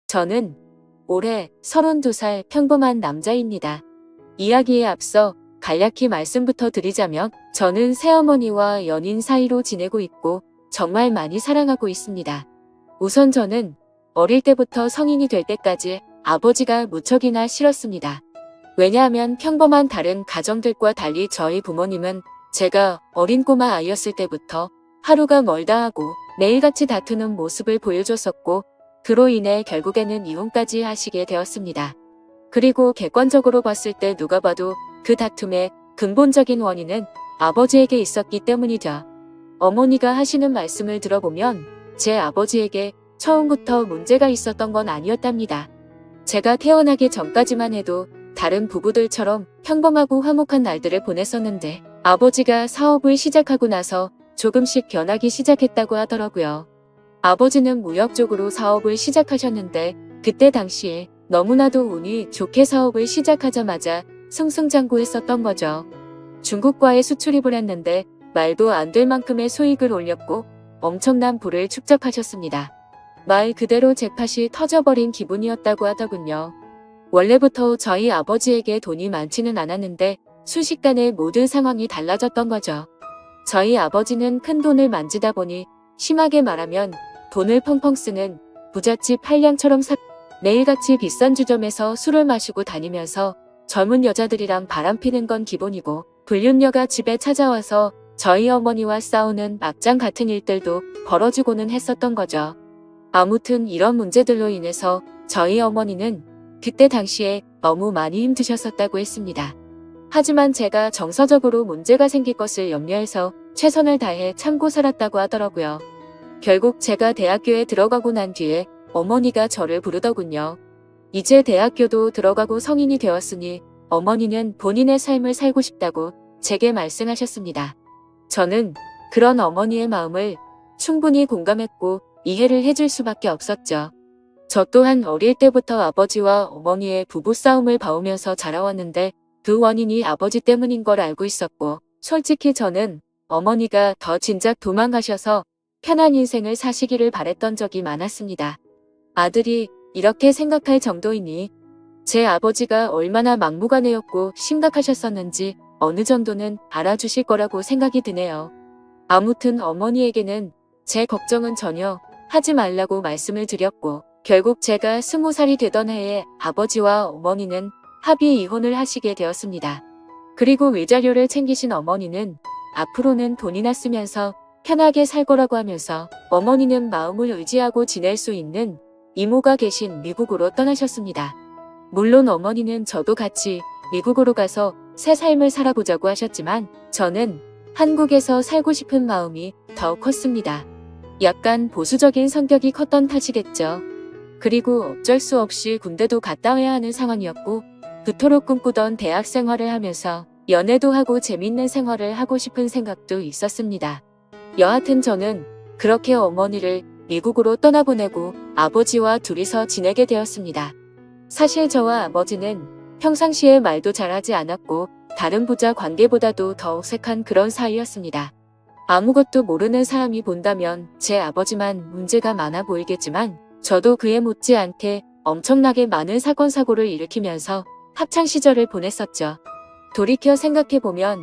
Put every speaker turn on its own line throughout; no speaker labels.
저는 올해 32살 평범한 남자입니다. 이야기에 앞서 간략히 말씀부터 드리자면 저는 새어머니와 연인 사이로 지내고 있고 정말 많이 사랑하고 있습니다. 우선 저는 어릴 때부터 성인이 될 때까지 아버지가 무척이나 싫었습니다. 왜냐하면 평범한 다른 가정들과 달리 저희 부모님은 제가 어린 꼬마 아이였을 때부터 하루가 멀다 하고 매일같이 다투는 모습을 보여줬었고 그로 인해 결국에는 이혼까지 하시게 되었습니다. 그리고 객관적으로 봤을 때 누가 봐도 그 다툼의 근본적인 원인은 아버지에게 있었기 때문이죠. 어머니가 하시는 말씀을 들어보면 제 아버지에게 처음부터 문제가 있었던 건 아니었답니다. 제가 태어나기 전까지만 해도 다른 부부들처럼 평범하고 화목한 날들을 보냈었는데 아버지가 사업을 시작하고 나서 조금씩 변하기 시작했다고 하더라고요. 아버지는 무역 쪽으로 사업을 시작하셨는데 그때 당시에 너무나도 운이 좋게 사업을 시작하자마자 승승장구했었던 거죠. 중국과의 수출입을 했는데 말도 안 될 만큼의 수익을 올렸고 엄청난 부를 축적하셨습니다. 말 그대로 잭팟이 터져버린 기분이었다고 하더군요. 원래부터 저희 아버지에게 돈이 많지는 않았는데 순식간에 모든 상황이 달라졌던 거죠. 저희 아버지는 큰 돈을 만지다 보니 심하게 말하면 돈을 펑펑 쓰는 부잣집 한량처럼 매일같이 비싼 주점에서 술을 마시고 다니면서 젊은 여자들이랑 바람피는 건 기본이고 불륜녀가 집에 찾아와서 저희 어머니와 싸우는 막장 같은 일들도 벌어지고는 했었던 거죠. 아무튼 이런 문제들로 인해서 저희 어머니는 그때 당시에 너무 많이 힘드셨었다고 했습니다. 하지만 제가 정서적으로 문제가 생길 것을 염려해서 최선을 다해 참고 살았다고 하더라고요. 결국 제가 대학교에 들어가고 난 뒤에 어머니가 저를 부르더군요. 이제 대학교도 들어가고 성인이 되었으니 어머니는 본인의 삶을 살고 싶다고 제게 말씀하셨습니다. 저는 그런 어머니의 마음을 충분히 공감했고 이해를 해줄 수밖에 없었죠. 저 또한 어릴 때부터 아버지와 어머니의 부부싸움을 봐오면서 자라왔는데 그 원인이 아버지 때문인 걸 알고 있었고 솔직히 저는 어머니가 더 진작 도망가셔서 편한 인생을 사시기를 바랬던 적이 많았습니다. 아들이 이렇게 생각할 정도이니 제 아버지가 얼마나 막무가내였고 심각하셨었는지 어느 정도는 알아주실 거라고 생각이 드네요. 아무튼 어머니에게는 제 걱정은 전혀 하지 말라고 말씀을 드렸고 결국 제가 20살이 되던 해에 아버지와 어머니는 합의 이혼을 하시게 되었습니다. 그리고 위자료를 챙기신 어머니는 앞으로는 돈이나 쓰면서 편하게 살 거라고 하면서 어머니는 마음을 의지하고 지낼 수 있는 이모가 계신 미국으로 떠나셨습니다. 물론 어머니는 저도 같이 미국으로 가서 새 삶을 살아보자고 하셨지만 저는 한국에서 살고 싶은 마음이 더 컸습니다. 약간 보수적인 성격이 컸던 탓이겠죠. 그리고 어쩔 수 없이 군대도 갔다 와야 하는 상황이었고 그토록 꿈꾸던 대학 생활을 하면서 연애도 하고 재밌는 생활을 하고 싶은 생각도 있었습니다. 여하튼 저는 그렇게 어머니를 미국으로 떠나보내고 아버지와 둘이서 지내게 되었습니다. 사실 저와 아버지는 평상시에 말도 잘하지 않았고 다른 부자 관계보다도 더 어색한 그런 사이였습니다. 아무것도 모르는 사람이 본다면 제 아버지만 문제가 많아 보이겠지만 저도 그에 못지않게 엄청나게 많은 사건 사고를 일으키면서 학창시절을 보냈었죠. 돌이켜 생각해보면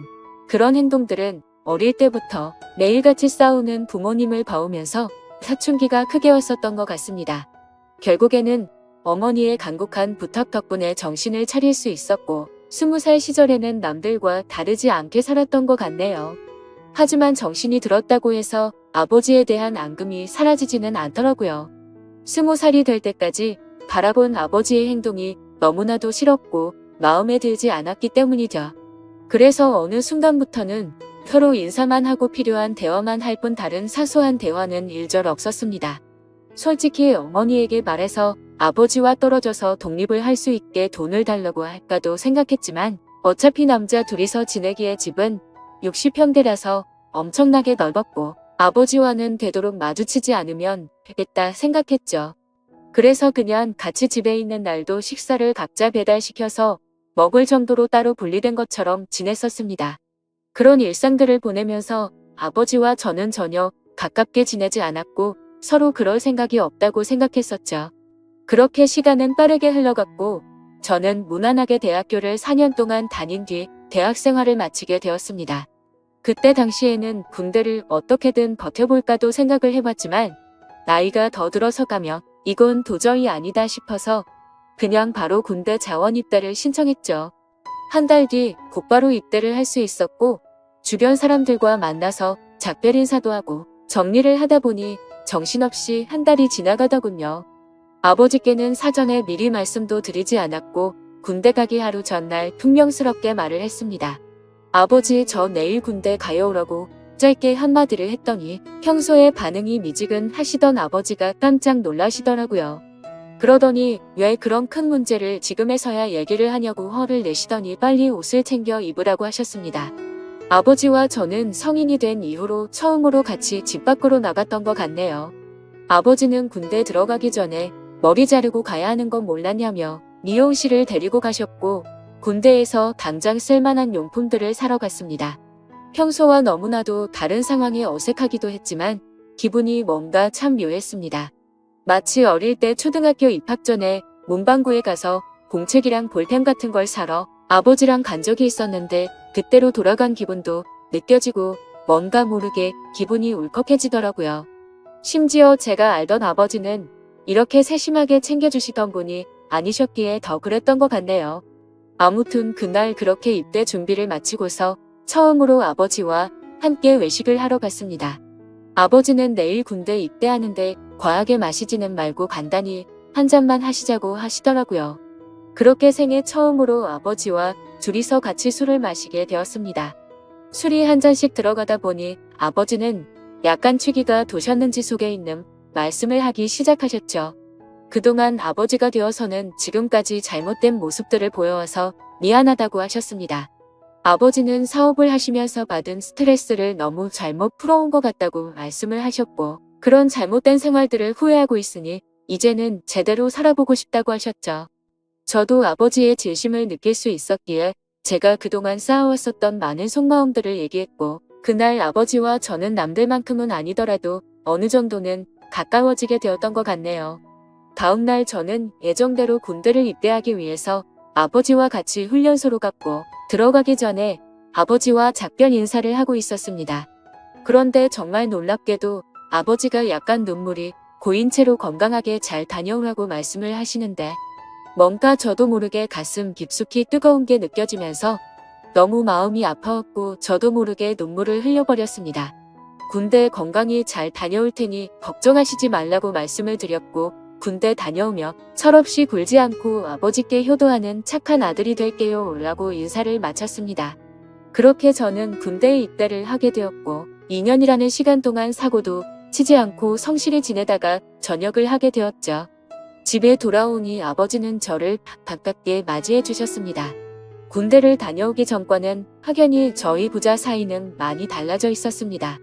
그런 행동들은 어릴 때부터 매일같이 싸우는 부모님을 봐오면서 사춘기가 크게 왔었던 것 같습니다. 결국에는 어머니의 간곡한 부탁 덕분에 정신을 차릴 수 있었고 20살 시절에는 남들과 다르지 않게 살았던 것 같네요. 하지만 정신이 들었다고 해서 아버지에 대한 앙금이 사라지지는 않더라고요. 20살이 될 때까지 바라본 아버지의 행동이 너무나도 싫었고 마음에 들지 않았기 때문이죠. 그래서 어느 순간부터는 서로 인사만 하고 필요한 대화만 할 뿐 다른 사소한 대화는 일절 없었습니다. 솔직히 어머니에게 말해서 아버지와 떨어져서 독립을 할 수 있게 돈을 달라고 할까도 생각했지만 어차피 남자 둘이서 지내기에 집은 60평대라서 엄청나게 넓었고 아버지와는 되도록 마주치지 않으면 되겠다 생각했죠. 그래서 그냥 같이 집에 있는 날도 식사를 각자 배달시켜서 먹을 정도로 따로 분리된 것처럼 지냈었습니다. 그런 일상들을 보내면서 아버지와 저는 전혀 가깝게 지내지 않았고 서로 그럴 생각이 없다고 생각했었죠. 그렇게 시간은 빠르게 흘러갔고 저는 무난하게 대학교를 4년 동안 다닌 뒤 대학 생활을 마치게 되었습니다. 그때 당시에는 군대를 어떻게든 버텨볼까도 생각을 해봤지만 나이가 더 들어서 가면 이건 도저히 아니다 싶어서 그냥 바로 군대 자원 입대를 신청했죠. 한 달 뒤 곧바로 입대를 할 수 있었고 주변 사람들과 만나서 작별 인사도 하고 정리를 하다 보니 정신없이 한 달이 지나가더군요. 아버지께는 사전에 미리 말씀도 드리지 않았고 군대 가기 하루 전날 퉁명스럽게 말을 했습니다. 아버지 저 내일 군대 가요라고 짧게 한마디를 했더니 평소에 반응이 미지근하시던 아버지가 깜짝 놀라시더라고요. 그러더니 왜 그런 큰 문제를 지금에서야 얘기를 하냐고 화를 내시더니 빨리 옷을 챙겨 입으라고 하셨습니다. 아버지와 저는 성인이 된 이후로 처음으로 같이 집 밖으로 나갔던 것 같네요. 아버지는 군대 들어가기 전에 머리 자르고 가야 하는 건 몰랐냐며 미용실을 데리고 가셨고 군대에서 당장 쓸만한 용품들을 사러 갔습니다. 평소와 너무나도 다른 상황에 어색하기도 했지만 기분이 뭔가 참 묘했습니다. 마치 어릴 때 초등학교 입학 전에 문방구에 가서 공책이랑 볼펜 같은 걸 사러 아버지랑 간 적이 있었는데 그때로 돌아간 기분도 느껴지고 뭔가 모르게 기분이 울컥해지더라고요. 심지어 제가 알던 아버지는 이렇게 세심하게 챙겨주시던 분이 아니셨기에 더 그랬던 것 같네요. 아무튼 그날 그렇게 입대 준비를 마치고서 처음으로 아버지와 함께 외식을 하러 갔습니다. 아버지는 내일 군대 입대하는데 과하게 마시지는 말고 간단히 한 잔만 하시자고 하시더라고요. 그렇게 생애 처음으로 아버지와 둘이서 같이 술을 마시게 되었습니다. 술이 한 잔씩 들어가다 보니 아버지는 약간 취기가 도셨는지 속에 있는 말씀을 하기 시작하셨죠. 그동안 아버지가 되어서는 지금까지 잘못된 모습들을 보여와서 미안하다고 하셨습니다. 아버지는 사업을 하시면서 받은 스트레스를 너무 잘못 풀어온 것 같다고 말씀을 하셨고 그런 잘못된 생활들을 후회하고 있으니 이제는 제대로 살아보고 싶다고 하셨죠. 저도 아버지의 진심을 느낄 수 있었기에 제가 그동안 쌓아왔었던 많은 속마음들을 얘기했고 그날 아버지와 저는 남들만큼은 아니더라도 어느 정도는 가까워지게 되었던 것 같네요. 다음날 저는 예정대로 군대를 입대하기 위해서 아버지와 같이 훈련소로 갔고 들어가기 전에 아버지와 작별 인사를 하고 있었습니다. 그런데 정말 놀랍게도 아버지가 약간 눈물이 고인 채로 건강하게 잘 다녀오라고 말씀을 하시는데 뭔가 저도 모르게 가슴 깊숙이 뜨거운 게 느껴지면서 너무 마음이 아파왔고 저도 모르게 눈물을 흘려버렸습니다. 군대 건강히 잘 다녀올 테니 걱정하시지 말라고 말씀을 드렸고 군대 다녀오며 철없이 굴지 않고 아버지께 효도하는 착한 아들이 될게요 라고 인사를 마쳤습니다. 그렇게 저는 군대에 입대를 하게 되었고 2년이라는 시간 동안 사고도 치지 않고 성실히 지내다가 전역을 하게 되었죠. 집에 돌아오니 아버지는 저를 반갑게 맞이해 주셨습니다. 군대를 다녀오기 전과는 확연히 저희 부자 사이는 많이 달라져 있었습니다.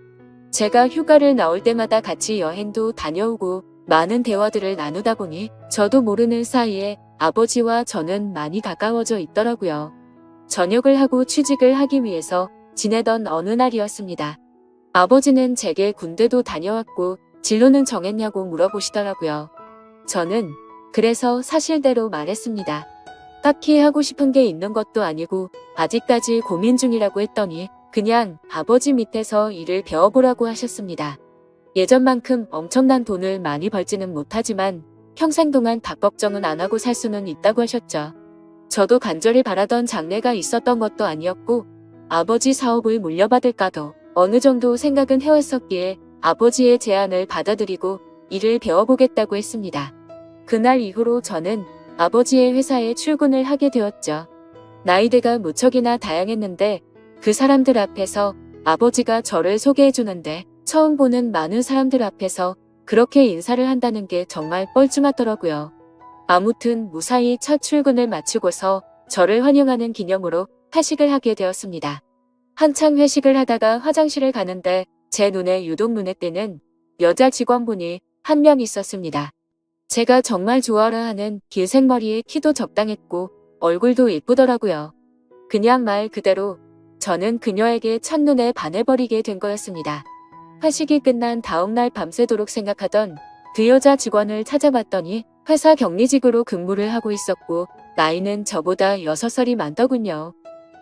제가 휴가를 나올 때마다 같이 여행도 다녀오고 많은 대화들을 나누다 보니 저도 모르는 사이에 아버지와 저는 많이 가까워져 있더라고요. 전역을 하고 취직을 하기 위해서 지내던 어느 날이었습니다. 아버지는 제게 군대도 다녀왔고 진로는 정했냐고 물어보시더라고요. 저는 그래서 사실대로 말했습니다. 딱히 하고 싶은 게 있는 것도 아니고 아직까지 고민 중이라고 했더니 그냥 아버지 밑에서 일을 배워보라고 하셨습니다. 예전만큼 엄청난 돈을 많이 벌지는 못하지만 평생 동안 밥 걱정은 안 하고 살 수는 있다고 하셨죠. 저도 간절히 바라던 장래가 있었던 것도 아니었고 아버지 사업을 물려받을까도 어느 정도 생각은 해왔었기에 아버지의 제안을 받아들이고 일을 배워보겠다고 했습니다. 그날 이후로 저는 아버지의 회사에 출근을 하게 되었죠. 나이대가 무척이나 다양했는데 그 사람들 앞에서 아버지가 저를 소개해주는데 처음 보는 많은 사람들 앞에서 그렇게 인사를 한다는 게 정말 뻘쭘하더라고요. 아무튼 무사히 첫 출근을 마치고서 저를 환영하는 기념으로 회식을 하게 되었습니다. 한창 회식을 하다가 화장실을 가는데 제 눈에 유독 눈에 띄는 여자 직원분이 한 명 있었습니다. 제가 정말 좋아라 하는 긴 생머리에 키도 적당했고 얼굴도 예쁘더라고요. 그냥 말 그대로 저는 그녀에게 첫눈에 반해버리게 된 거였습니다. 회식이 끝난 다음날 밤새도록 생각하던 그 여자 직원을 찾아봤더니 회사 격리직으로 근무를 하고 있었고 나이는 저보다 6살이 많더군요.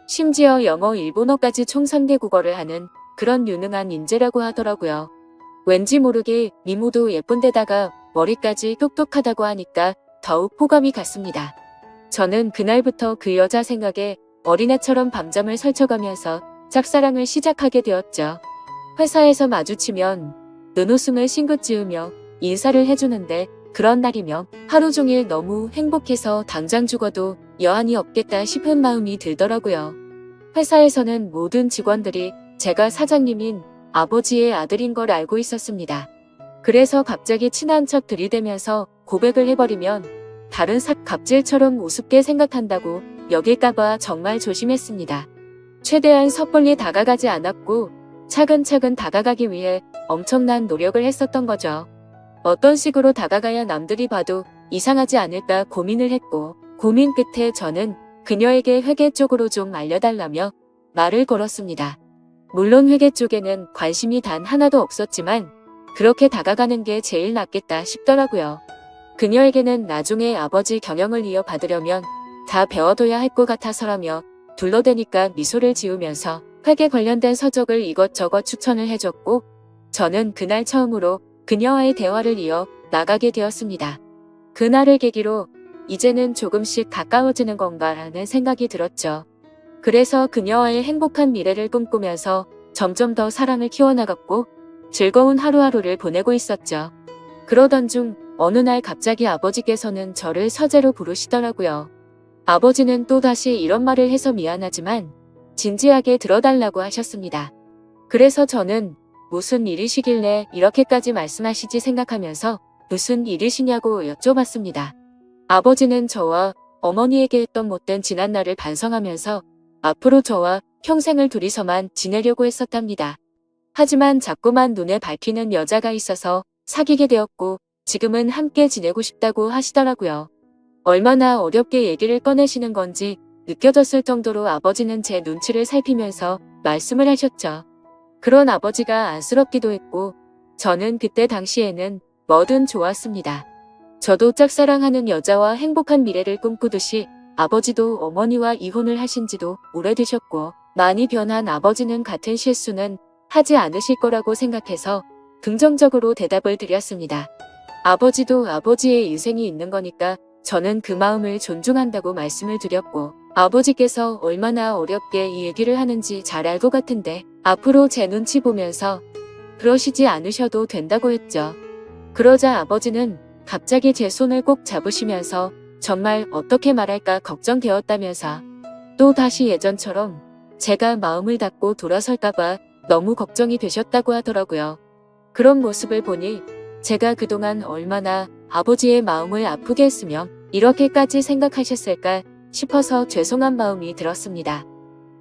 심지어 영어, 일본어까지 총 3개 국어를 하는 그런 유능한 인재라고 하더라고요. 왠지 모르게 미모도 예쁜데다가 머리까지 똑똑하다고 하니까 더욱 호감이 갔습니다. 저는 그날부터 그 여자 생각에 어린애처럼 밤잠을 설쳐가면서 짝사랑을 시작하게 되었죠. 회사에서 마주치면 눈웃음을 싱긋 지으며 인사를 해주는데 그런 날이면 하루 종일 너무 행복해서 당장 죽어도 여한이 없겠다 싶은 마음이 들더라고요. 회사에서는 모든 직원들이 제가 사장님인 아버지의 아들인 걸 알고 있었습니다. 그래서 갑자기 친한 척 들이대면서 고백을 해버리면 다른 갑질처럼 우습게 생각한다고 여길까봐 정말 조심했습니다. 최대한 섣불리 다가가지 않았고 차근차근 다가가기 위해 엄청난 노력을 했었던 거죠. 어떤 식으로 다가가야 남들이 봐도 이상하지 않을까 고민을 했고 고민 끝에 저는 그녀에게 회계 쪽으로 좀 알려달라며 말을 걸었습니다. 물론 회계 쪽에는 관심이 단 하나도 없었지만 그렇게 다가가는 게 제일 낫겠다 싶더라고요. 그녀에게는 나중에 아버지 경영을 이어받으려면 다 배워둬야 할 것 같아서라며 둘러대니까 미소를 지으면서 회계 관련된 서적을 이것저것 추천을 해줬고 저는 그날 처음으로 그녀와의 대화를 이어 나가게 되었습니다. 그날을 계기로 이제는 조금씩 가까워지는 건가라는 생각이 들었죠. 그래서 그녀와의 행복한 미래를 꿈꾸면서 점점 더 사랑을 키워나갔고 즐거운 하루하루를 보내고 있었죠. 그러던 중 어느 날 갑자기 아버지께서는 저를 서재로 부르시더라고요. 아버지는 또다시 이런 말을 해서 미안하지만 진지하게 들어달라고 하셨습니다. 그래서 저는 무슨 일이시길래 이렇게까지 말씀하시지 생각하면서 무슨 일이시냐고 여쭤봤습니다. 아버지는 저와 어머니에게 했던 못된 지난날을 반성하면서 앞으로 저와 평생을 둘이서만 지내려고 했었답니다. 하지만 자꾸만 눈에 밟히는 여자가 있어서 사귀게 되었고 지금은 함께 지내고 싶다고 하시더라고요. 얼마나 어렵게 얘기를 꺼내시는 건지 느껴졌을 정도로 아버지는 제 눈치를 살피면서 말씀을 하셨죠. 그런 아버지가 안쓰럽기도 했고 저는 그때 당시에는 뭐든 좋았습니다. 저도 짝사랑하는 여자와 행복한 미래를 꿈꾸듯이 아버지도 어머니와 이혼을 하신 지도 오래되셨고 많이 변한 아버지는 같은 실수는 하지 않으실 거라고 생각해서 긍정적으로 대답을 드렸습니다. 아버지도 아버지의 인생이 있는 거니까 저는 그 마음을 존중한다고 말씀을 드렸고 아버지께서 얼마나 어렵게 이 얘기를 하는지 잘 알 것 같은데 앞으로 제 눈치 보면서 그러시지 않으셔도 된다고 했죠. 그러자 아버지는 갑자기 제 손을 꼭 잡으시면서 정말 어떻게 말할까 걱정되었다면서 또 다시 예전처럼 제가 마음을 닫고 돌아설까봐 너무 걱정이 되셨다고 하더라고요. 그런 모습을 보니 제가 그동안 얼마나 아버지의 마음을 아프게 했으면 이렇게까지 생각하셨을까 싶어서 죄송한 마음이 들었습니다.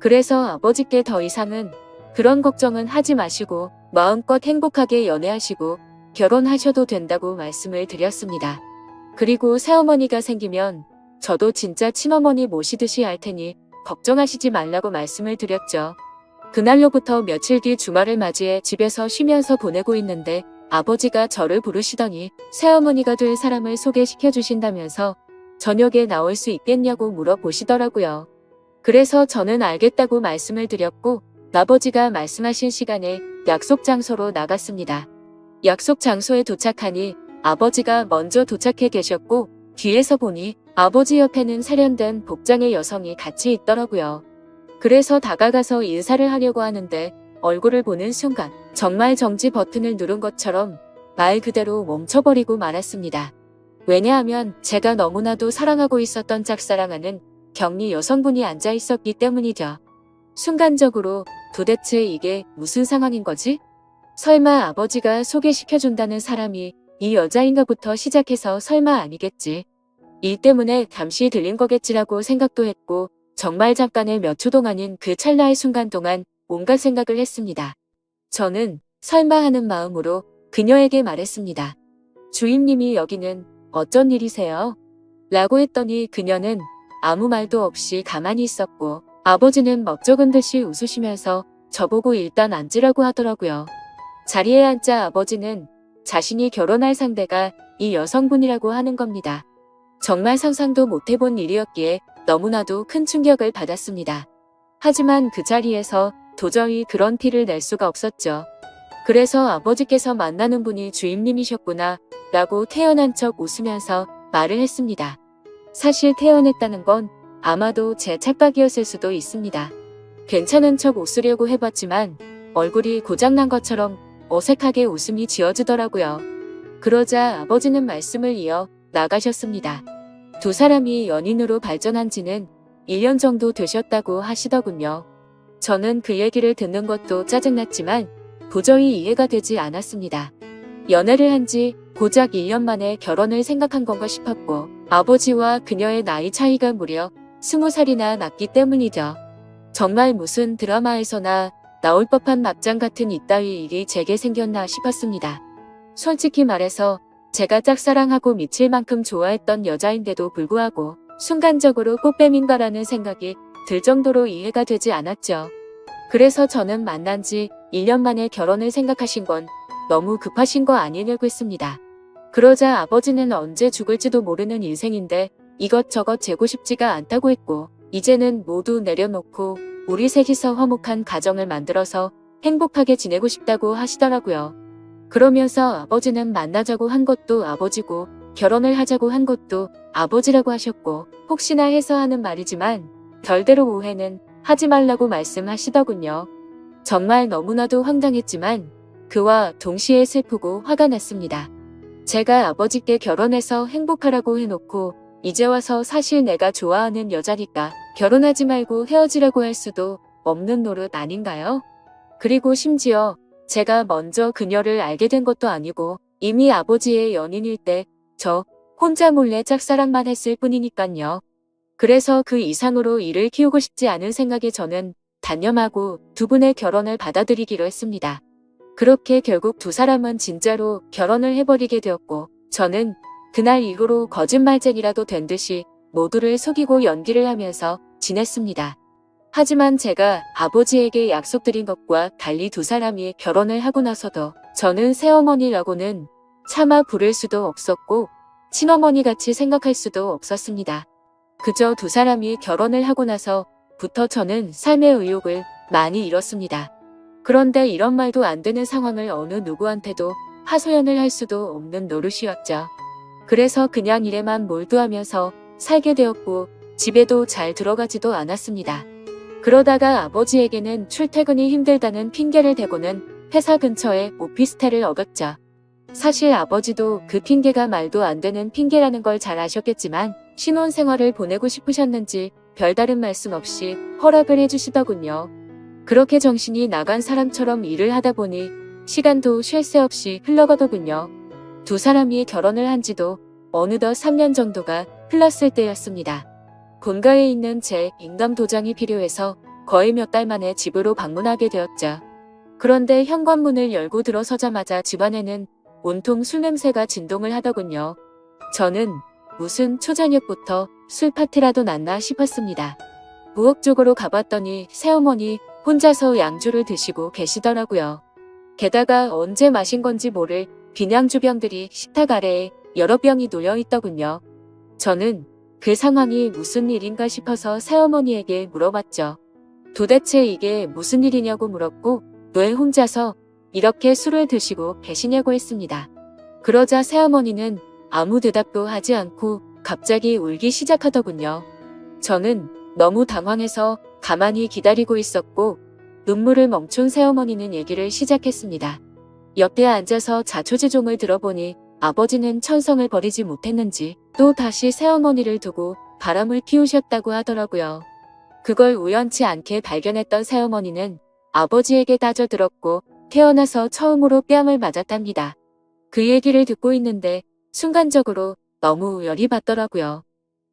그래서 아버지께 더 이상은 그런 걱정은 하지 마시고 마음껏 행복하게 연애하시고 결혼하셔도 된다고 말씀을 드렸습니다. 그리고 새어머니가 생기면 저도 진짜 친어머니 모시듯이 할 테니 걱정하시지 말라고 말씀을 드렸죠. 그날로부터 며칠 뒤 주말을 맞이해 집에서 쉬면서 보내고 있는데 아버지가 저를 부르시더니 새어머니가 될 사람을 소개시켜 주신다면서 저녁에 나올 수 있겠냐고 물어보시더라고요. 그래서 저는 알겠다고 말씀을 드렸고 아버지가 말씀하신 시간에 약속 장소로 나갔습니다. 약속 장소에 도착하니 아버지가 먼저 도착해 계셨고 뒤에서 보니 아버지 옆에는 세련된 복장의 여성이 같이 있더라고요. 그래서 다가가서 인사를 하려고 하는데 얼굴을 보는 순간 정말 정지 버튼을 누른 것처럼 말 그대로 멈춰버리고 말았습니다. 왜냐하면 제가 너무나도 사랑하고 있었던 짝사랑하는 격리 여성분이 앉아 있었기 때문이죠. 순간적으로 도대체 이게 무슨 상황인 거지? 설마 아버지가 소개시켜준다는 사람이 이 여자인가부터 시작해서 설마 아니겠지. 일 때문에 잠시 들린 거겠지라고 생각도 했고 정말 잠깐의 몇 초 동안인 그 찰나의 순간 동안 온갖 생각을 했습니다. 저는 설마 하는 마음으로 그녀에게 말했습니다. 주임님이 여기는 어쩐 일이세요? 라고 했더니 그녀는 아무 말도 없이 가만히 있었고 아버지는 멋쩍은 듯이 웃으시면서 저보고 일단 앉으라고 하더라고요. 자리에 앉자 아버지는 자신이 결혼할 상대가 이 여성분이라고 하는 겁니다. 정말 상상도 못해본 일이었기에 너무나도 큰 충격을 받았습니다. 하지만 그 자리에서 도저히 그런 티를 낼 수가 없었죠. 그래서 아버지께서 만나는 분이 주임님이셨구나 라고 태연한 척 웃으면서 말을 했습니다. 사실 태연했다는 건 아마도 제 착각이었을 수도 있습니다. 괜찮은 척 웃으려고 해봤지만 얼굴이 고장난 것처럼 어색하게 웃음이 지어지더라고요. 그러자 아버지는 말씀을 이어 나가셨습니다. 두 사람이 연인으로 발전한 지는 1년 정도 되셨다고 하시더군요. 저는 그 얘기를 듣는 것도 짜증났지만 도저히 이해가 되지 않았습니다. 연애를 한 지 고작 1년 만에 결혼을 생각한 건가 싶었고 아버지와 그녀의 나이 차이가 무려 20살이나 났기 때문이죠. 정말 무슨 드라마에서나 나올 법한 막장 같은 이따위 일이 제게 생겼나 싶었습니다. 솔직히 말해서 제가 짝사랑하고 미칠 만큼 좋아했던 여자인데도 불구하고 순간적으로 꽃뱀인가라는 생각이 들 정도로 이해가 되지 않았죠. 그래서 저는 만난 지 1년 만에 결혼을 생각하신 건 너무 급하신 거 아니냐고 했습니다. 그러자 아버지는 언제 죽을지도 모르는 인생인데 이것저것 재고 싶지가 않다고 했고 이제는 모두 내려놓고 우리 셋이서 화목한 가정을 만들어서 행복하게 지내고 싶다고 하시더라고요. 그러면서 아버지는 만나자고 한 것도 아버지고 결혼을 하자고 한 것도 아버지라고 하셨고 혹시나 해서 하는 말이지만 별대로 오해는 하지 말라고 말씀하시더군요. 정말 너무나도 황당했지만 그와 동시에 슬프고 화가 났습니다. 제가 아버지께 결혼해서 행복하라고 해놓고 이제 와서 사실 내가 좋아하는 여자니까 결혼하지 말고 헤어지라고 할 수도 없는 노릇 아닌가요? 그리고 심지어 제가 먼저 그녀를 알게 된 것도 아니고 이미 아버지의 연인일 때 저 혼자 몰래 짝사랑만 했을 뿐이니깐요. 그래서 그 이상으로 일을 키우고 싶지 않은 생각에 저는 단념하고 두 분의 결혼을 받아들이기로 했습니다. 그렇게 결국 두 사람은 진짜로 결혼을 해버리게 되었고 저는 그날 이후로 거짓말쟁이라도 된 듯이 모두를 속이고 연기를 하면서 지냈습니다. 하지만 제가 아버지에게 약속드린 것과 달리 두 사람이 결혼을 하고 나서도 저는 새어머니라고는 차마 부를 수도 없었고 친어머니같이 생각할 수도 없었습니다. 그저 두 사람이 결혼을 하고 나서부터 저는 삶의 의욕을 많이 잃었습니다. 그런데 이런 말도 안 되는 상황을 어느 누구한테도 하소연을 할 수도 없는 노릇이었죠. 그래서 그냥 일에만 몰두하면서 살게 되었고 집에도 잘 들어가지도 않았습니다. 그러다가 아버지에게는 출퇴근이 힘들다는 핑계를 대고는 회사 근처에 오피스텔을 얻었죠. 사실 아버지도 그 핑계가 말도 안 되는 핑계라는 걸 잘 아셨겠지만 신혼생활을 보내고 싶으셨는지 별다른 말씀 없이 허락을 해주시더군요. 그렇게 정신이 나간 사람처럼 일을 하다 보니 시간도 쉴 새 없이 흘러가더군요. 두 사람이 결혼을 한 지도 어느덧 3년 정도가 흘렀을 때였습니다. 본가에 있는 제 인감 도장이 필요해서 거의 몇 달 만에 집으로 방문하게 되었죠. 그런데 현관문을 열고 들어서자마자 집안에는 온통 술 냄새가 진동을 하더군요. 저는 무슨 초저녁부터 술 파티라도 났나 싶었습니다. 부엌 쪽으로 가봤더니 새어머니 혼자서 양주를 드시고 계시더라고요. 게다가 언제 마신 건지 모를 빈양주병들이 식탁 아래에 여러 병이 놓여 있더군요. 저는 그 상황이 무슨 일인가 싶어서 새어머니에게 물어봤죠. 도대체 이게 무슨 일이냐고 물었고 왜 혼자서 이렇게 술을 드시고 계시냐고 했습니다. 그러자 새어머니는 아무 대답도 하지 않고 갑자기 울기 시작하더군요. 저는 너무 당황해서 가만히 기다리고 있었고 눈물을 멈춘 새어머니는 얘기를 시작했습니다. 옆에 앉아서 자초지종을 들어보니 아버지는 천성을 버리지 못했는지 또 다시 새어머니를 두고 바람을 피우셨다고 하더라고요. 그걸 우연치 않게 발견했던 새어머니는 아버지에게 따져들었고 태어나서 처음으로 뺨을 맞았답니다. 그 얘기를 듣고 있는데 순간적으로 너무 열이 받더라고요.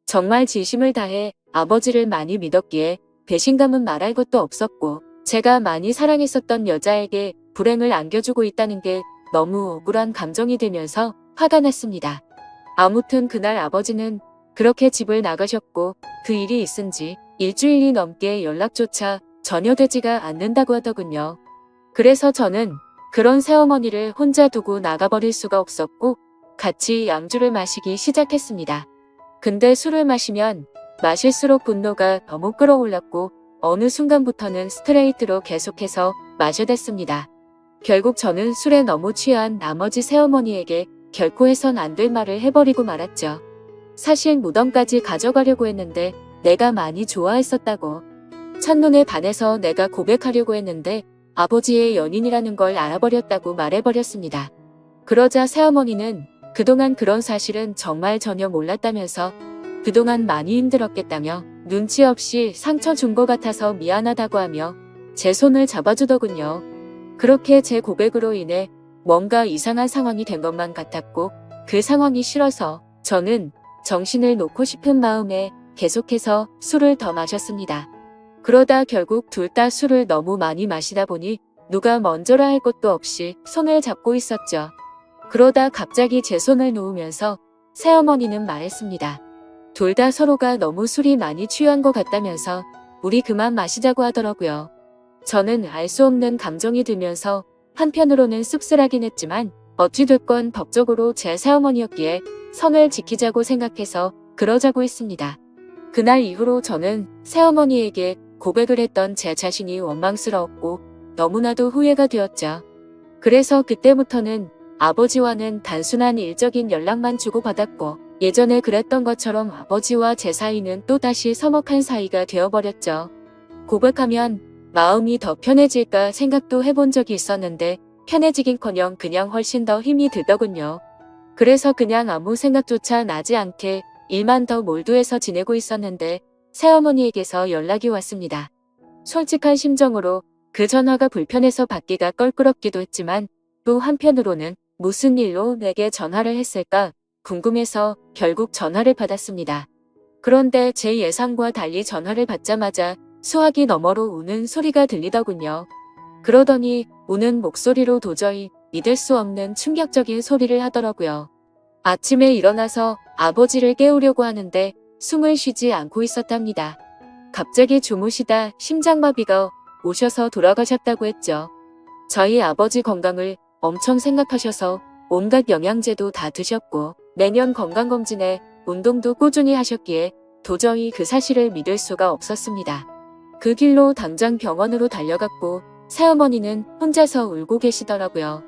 정말 진심을 다해 아버지를 많이 믿었기에 배신감은 말할 것도 없었고 제가 많이 사랑했었던 여자에게 불행을 안겨주고 있다는 게 너무 억울한 감정이 들면서 화가 났습니다. 아무튼 그날 아버지는 그렇게 집을 나가셨고 그 일이 있은 지 일주일이 넘게 연락조차 전혀 되지가 않는다고 하더군요. 그래서 저는 그런 새어머니를 혼자 두고 나가버릴 수가 없었고 같이 양주를 마시기 시작했습니다. 근데 술을 마시면 마실수록 분노가 너무 끌어올랐고 어느 순간부터는 스트레이트로 계속해서 마셔댔습니다. 결국 저는 술에 너무 취한 나머지 새어머니에게 결코 해선 안 될 말을 해버리고 말았죠. 사실 무덤까지 가져가려고 했는데 내가 많이 좋아했었다고. 첫눈에 반해서 내가 고백하려고 했는데 아버지의 연인이라는 걸 알아버렸다고 말해버렸습니다. 그러자 새어머니는 그동안 그런 사실은 정말 전혀 몰랐다면서 그동안 많이 힘들었겠다며 눈치 없이 상처 준 것 같아서 미안하다고 하며 제 손을 잡아주더군요. 그렇게 제 고백으로 인해 뭔가 이상한 상황이 된 것만 같았고 그 상황이 싫어서 저는 정신을 놓고 싶은 마음에 계속해서 술을 더 마셨습니다. 그러다 결국 둘 다 술을 너무 많이 마시다 보니 누가 먼저라 할 것도 없이 손을 잡고 있었죠. 그러다 갑자기 제 손을 놓으면서 새어머니는 말했습니다. 둘 다 서로가 너무 술이 많이 취한 것 같다면서 우리 그만 마시자고 하더라고요. 저는 알 수 없는 감정이 들면서 한편으로는 씁쓸하긴 했지만 어찌됐건 법적으로 제 새어머니였기에 선을 지키자고 생각해서 그러자고 했습니다. 그날 이후로 저는 새어머니에게 고백을 했던 제 자신이 원망스러웠고 너무나도 후회가 되었죠. 그래서 그때부터는 아버지와는 단순한 일적인 연락만 주고받았고 예전에 그랬던 것처럼 아버지와 제 사이는 또다시 서먹한 사이가 되어버렸죠. 고백하면 마음이 더 편해질까 생각도 해본 적이 있었는데 편해지긴커녕 그냥 훨씬 더 힘이 들더군요. 그래서 그냥 아무 생각조차 나지 않게 일만 더 몰두해서 지내고 있었는데 새어머니에게서 연락이 왔습니다. 솔직한 심정으로 그 전화가 불편해서 받기가 껄끄럽기도 했지만 또 한편으로는 무슨 일로 내게 전화를 했을까 궁금해서 결국 전화를 받았습니다. 그런데 제 예상과 달리 전화를 받자마자 수화기 너머로 우는 소리가 들리더군요. 그러더니 우는 목소리로 도저히 믿을 수 없는 충격적인 소리를 하더라고요. 아침에 일어나서 아버지를 깨우려고 하는데 숨을 쉬지 않고 있었답니다. 갑자기 주무시다 심장마비가 오셔서 돌아가셨다고 했죠. 저희 아버지 건강을 엄청 생각하셔서 온갖 영양제도 다 드셨고 매년 건강검진에 운동도 꾸준히 하셨기에 도저히 그 사실을 믿을 수가 없었습니다. 그 길로 당장 병원으로 달려갔고 새어머니는 혼자서 울고 계시더라고요.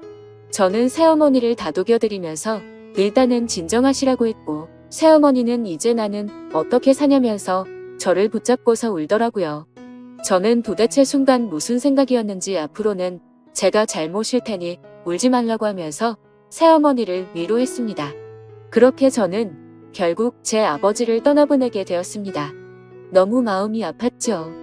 저는 새어머니를 다독여드리면서 일단은 진정하시라고 했고 새어머니는 이제 나는 어떻게 사냐면서 저를 붙잡고서 울더라고요. 저는 도대체 순간 무슨 생각이었는지 앞으로는 제가 잘못일 테니 울지 말라고 하면서 새어머니를 위로했습니다. 그렇게 저는 결국 제 아버지를 떠나보내게 되었습니다. 너무 마음이 아팠죠.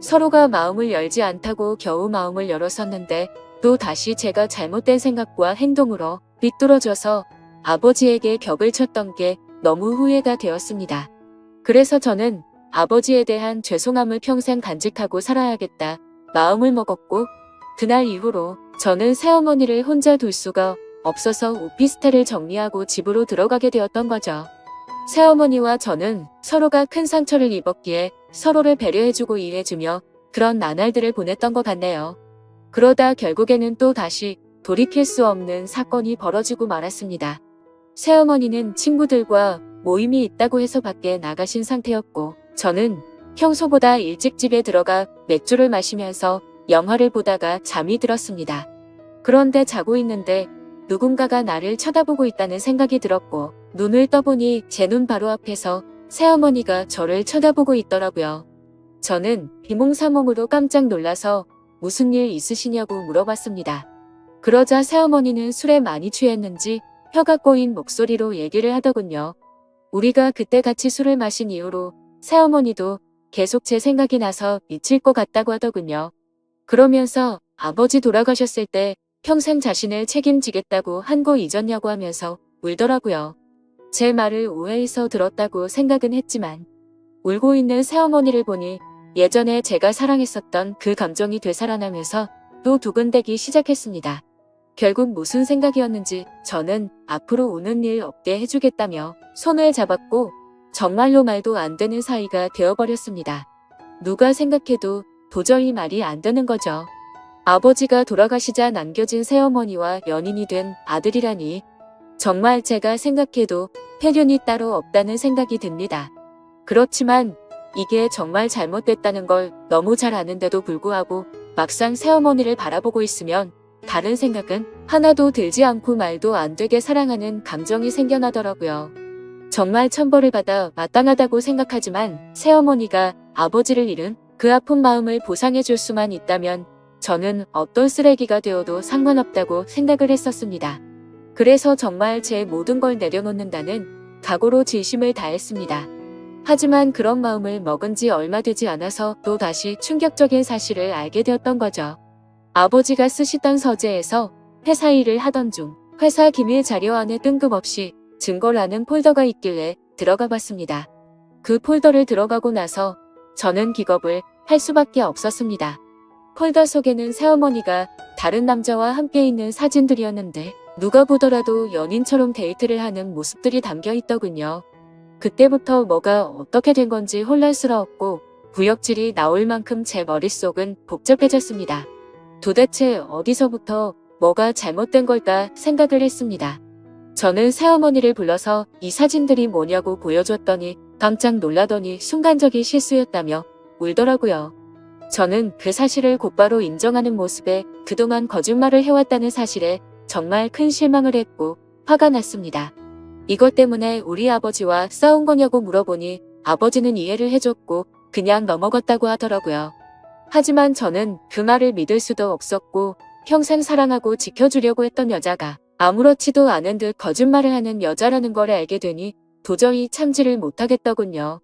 서로가 마음을 열지 않다고 겨우 마음을 열었었는데 또 다시 제가 잘못된 생각과 행동으로 비뚤어져서 아버지에게 격을 쳤던 게 너무 후회가 되었습니다. 그래서 저는 아버지에 대한 죄송함을 평생 간직하고 살아야겠다 마음을 먹었고 그날 이후로 저는 새어머니를 혼자 둘 수가 없어서 오피스텔을 정리하고 집으로 들어가게 되었던 거죠. 새어머니와 저는 서로가 큰 상처를 입었기에 서로를 배려해주고 이해해주며 그런 나날들을 보냈던 것 같네요. 그러다 결국에는 또 다시 돌이킬 수 없는 사건이 벌어지고 말았습니다. 새어머니는 친구들과 모임이 있다고 해서 밖에 나가신 상태였고 저는 평소보다 일찍 집에 들어가 맥주를 마시면서 영화를 보다가 잠이 들었습니다. 그런데 자고 있는데 누군가가 나를 쳐다보고 있다는 생각이 들었고 눈을 떠보니 제 눈 바로 앞에서 새어머니가 저를 쳐다보고 있더라고요. 저는 비몽사몽으로 깜짝 놀라서 무슨 일 있으시냐고 물어봤습니다. 그러자 새어머니는 술에 많이 취했는지 혀가 꼬인 목소리로 얘기를 하더군요. 우리가 그때 같이 술을 마신 이후로 새어머니도 계속 제 생각이 나서 미칠 것 같다고 하더군요. 그러면서 아버지 돌아가셨을 때 평생 자신을 책임지겠다고 한 거 잊었냐고 하면서 울더라고요. 제 말을 오해해서 들었다고 생각은 했지만 울고 있는 새어머니를 보니 예전에 제가 사랑했었던 그 감정이 되살아나면서 또 두근대기 시작했습니다. 결국 무슨 생각이었는지 저는 앞으로 우는 일 없게 해주겠다며 손을 잡았고 정말로 말도 안 되는 사이가 되어버렸습니다. 누가 생각해도 도저히 말이 안 되는 거죠. 아버지가 돌아가시자 남겨진 새어머니와 연인이 된 아들이라니 정말 제가 생각해도 폐륜이 따로 없다는 생각이 듭니다. 그렇지만 이게 정말 잘못됐다는 걸 너무 잘 아는데도 불구하고 막상 새어머니를 바라보고 있으면 다른 생각은 하나도 들지 않고 말도 안 되게 사랑하는 감정이 생겨나더라고요. 정말 천벌을 받아 마땅하다고 생각하지만 새어머니가 아버지를 잃은 그 아픈 마음을 보상해줄 수만 있다면 저는 어떤 쓰레기가 되어도 상관없다고 생각을 했었습니다. 그래서 정말 제 모든 걸 내려놓는다는 각오로 진심을 다했습니다. 하지만 그런 마음을 먹은 지 얼마 되지 않아서 또 다시 충격적인 사실을 알게 되었던 거죠. 아버지가 쓰시던 서재에서 회사 일을 하던 중 회사 기밀 자료 안에 뜬금없이 증거라는 폴더가 있길래 들어가 봤습니다. 그 폴더를 들어가고 나서 저는 기겁을 할 수밖에 없었습니다. 폴더 속에는 새어머니가 다른 남자와 함께 있는 사진들이었는데 누가 보더라도 연인처럼 데이트를 하는 모습들이 담겨 있더군요. 그때부터 뭐가 어떻게 된 건지 혼란스러웠고 구역질이 나올 만큼 제 머릿속은 복잡해졌습니다. 도대체 어디서부터 뭐가 잘못된 걸까 생각을 했습니다. 저는 새어머니를 불러서 이 사진들이 뭐냐고 보여줬더니 깜짝 놀라더니 순간적인 실수였다며 울더라고요. 저는 그 사실을 곧바로 인정하는 모습에 그동안 거짓말을 해왔다는 사실에 정말 큰 실망을 했고 화가 났습니다. 이것 때문에 우리 아버지와 싸운 거냐고 물어보니 아버지는 이해를 해줬고 그냥 넘어갔다고 하더라고요. 하지만 저는 그 말을 믿을 수도 없었고 평생 사랑하고 지켜주려고 했던 여자가 아무렇지도 않은 듯 거짓말을 하는 여자라는 걸 알게 되니 도저히 참지를 못하겠더군요.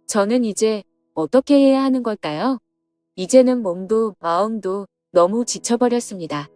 저는 이제 어떻게 해야 하는 걸까요? 이제는 몸도 마음도 너무 지쳐버렸습니다.